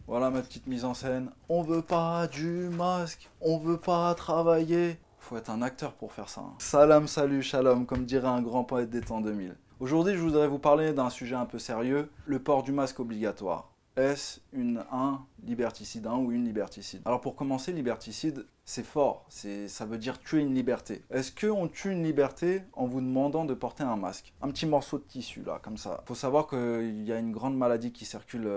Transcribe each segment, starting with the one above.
Voilà ma petite mise en scène. On veut pas du masque, on veut pas travailler. Faut être un acteur pour faire ça. Salam, salut, shalom, comme dirait un grand poète des temps 2000. Aujourd'hui, je voudrais vous parler d'un sujet un peu sérieux, le port du masque obligatoire. Est-ce un liberticide, un ou une liberticide? Alors pour commencer, liberticide, c'est fort, ça veut dire tuer une liberté. Est-ce qu'on tue une liberté en vous demandant de porter un masque? Un petit morceau de tissu là, comme ça. Il faut savoir qu'il y a une grande maladie qui circule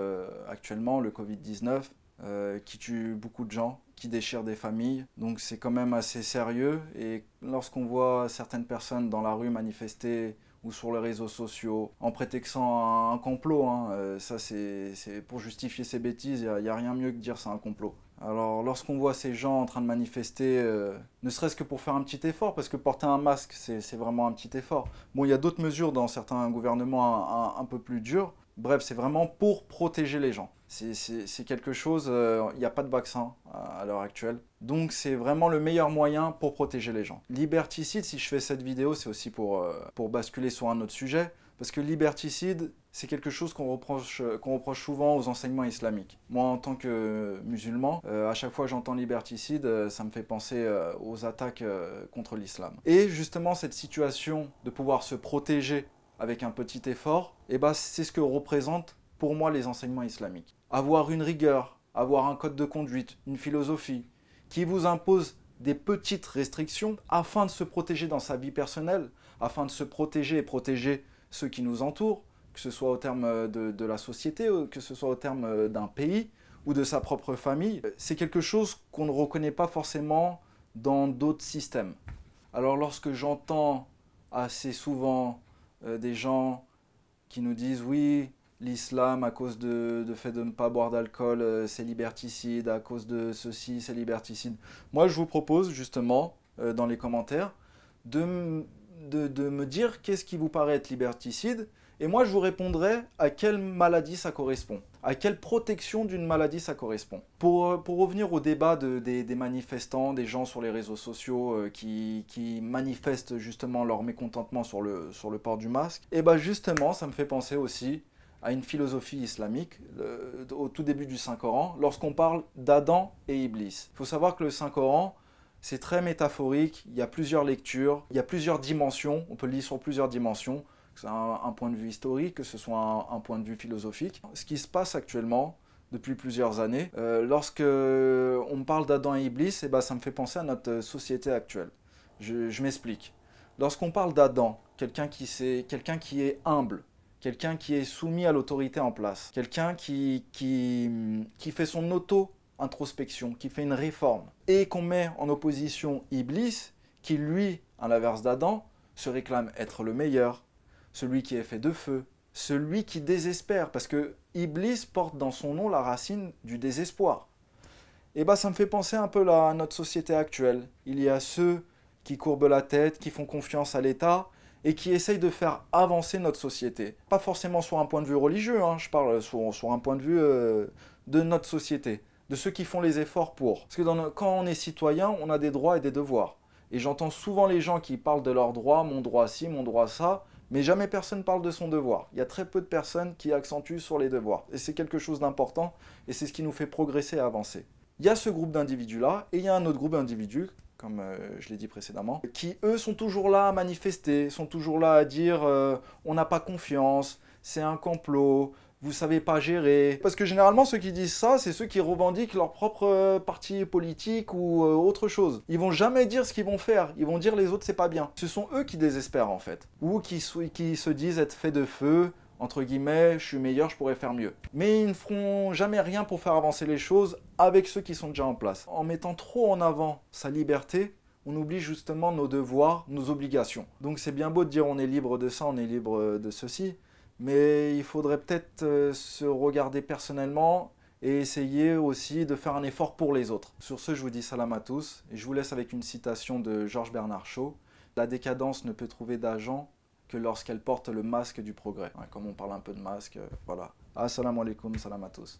actuellement, le Covid-19, qui tue beaucoup de gens, qui déchire des familles. Donc c'est quand même assez sérieux. Et lorsqu'on voit certaines personnes dans la rue manifester ou sur les réseaux sociaux, en prétextant un complot, ça c'est pour justifier ces bêtises, il n'y a rien mieux que dire c'est un complot. Alors lorsqu'on voit ces gens en train de manifester, ne serait-ce que pour faire un petit effort, parce que porter un masque c'est vraiment un petit effort. Bon, il y a d'autres mesures dans certains gouvernements un peu plus dures. Bref, c'est vraiment pour protéger les gens. C'est quelque chose, il n'y a pas de vaccin à l'heure actuelle. Donc c'est vraiment le meilleur moyen pour protéger les gens. Liberticide, si je fais cette vidéo, c'est aussi pour basculer sur un autre sujet. Parce que liberticide, c'est quelque chose qu'on reproche souvent aux enseignements islamiques. Moi, en tant que musulman, à chaque fois que j'entends liberticide, ça me fait penser aux attaques contre l'islam. Et justement, cette situation de pouvoir se protéger avec un petit effort, et c'est ce que représentent pour moi les enseignements islamiques. Avoir une rigueur, avoir un code de conduite, une philosophie, qui vous impose des petites restrictions afin de se protéger dans sa vie personnelle, afin de se protéger et protéger ceux qui nous entourent, que ce soit au terme de la société, que ce soit au terme d'un pays ou de sa propre famille. C'est quelque chose qu'on ne reconnaît pas forcément dans d'autres systèmes. Alors lorsque j'entends assez souvent des gens qui nous disent oui, l'islam à cause de fait de ne pas boire d'alcool, c'est liberticide, à cause de ceci, c'est liberticide. Moi, je vous propose justement, dans les commentaires, de me dire qu'est-ce qui vous paraît être liberticide, et moi, je vous répondrai à quelle maladie ça correspond, à quelle protection d'une maladie ça correspond. Pour revenir au débat des manifestants, des gens sur les réseaux sociaux qui manifestent justement leur mécontentement sur le port du masque, et justement, ça me fait penser aussi à une philosophie islamique au tout début du Saint-Coran, lorsqu'on parle d'Adam et Iblis. Il faut savoir que le Saint-Coran, c'est très métaphorique, il y a plusieurs lectures, il y a plusieurs dimensions, on peut le lire sur plusieurs dimensions, que ce soit un point de vue historique, que ce soit un point de vue philosophique. Ce qui se passe actuellement, depuis plusieurs années, lorsque on parle d'Adam et Iblis, ça me fait penser à notre société actuelle. Je m'explique. Lorsqu'on parle d'Adam, quelqu'un qui est humble, quelqu'un qui est soumis à l'autorité en place, quelqu'un qui fait son auto-introspection, qui fait une réforme, et qu'on met en opposition Iblis, qui lui, à l'inverse d'Adam, se réclame être le meilleur, celui qui est fait de feu, celui qui désespère, parce que Iblis porte dans son nom la racine du désespoir. Et ça me fait penser un peu là à notre société actuelle. Il y a ceux qui courbent la tête, qui font confiance à l'État, et qui essayent de faire avancer notre société. Pas forcément sur un point de vue religieux, je parle sur un point de vue de notre société, de ceux qui font les efforts pour. Parce que quand on est citoyen, on a des droits et des devoirs. Et j'entends souvent les gens qui parlent de leurs droits, mon droit ci, mon droit ça, mais jamais personne parle de son devoir. Il y a très peu de personnes qui accentuent sur les devoirs. Et c'est quelque chose d'important, et c'est ce qui nous fait progresser et avancer. Il y a ce groupe d'individus-là, et il y a un autre groupe d'individus, comme je l'ai dit précédemment, qui eux sont toujours là à manifester, sont toujours là à dire on n'a pas confiance, c'est un complot, vous savez pas gérer. Parce que généralement ceux qui disent ça, c'est ceux qui revendiquent leur propre parti politique ou autre chose. Ils vont jamais dire ce qu'ils vont faire, ils vont dire les autres c'est pas bien. Ce sont eux qui désespèrent en fait, ou qui se disent être faits de feu, entre guillemets, je suis meilleur, je pourrais faire mieux. Mais ils ne feront jamais rien pour faire avancer les choses avec ceux qui sont déjà en place. En mettant trop en avant sa liberté, on oublie justement nos devoirs, nos obligations. Donc c'est bien beau de dire on est libre de ça, on est libre de ceci, mais il faudrait peut-être se regarder personnellement et essayer aussi de faire un effort pour les autres. Sur ce, je vous dis salam à tous, et je vous laisse avec une citation de Georges Bernard Shaw. La décadence ne peut trouver d'agent que lorsqu'elle porte le masque du progrès. Comme on parle un peu de masque, voilà. Assalamu alaikum, salam à tous.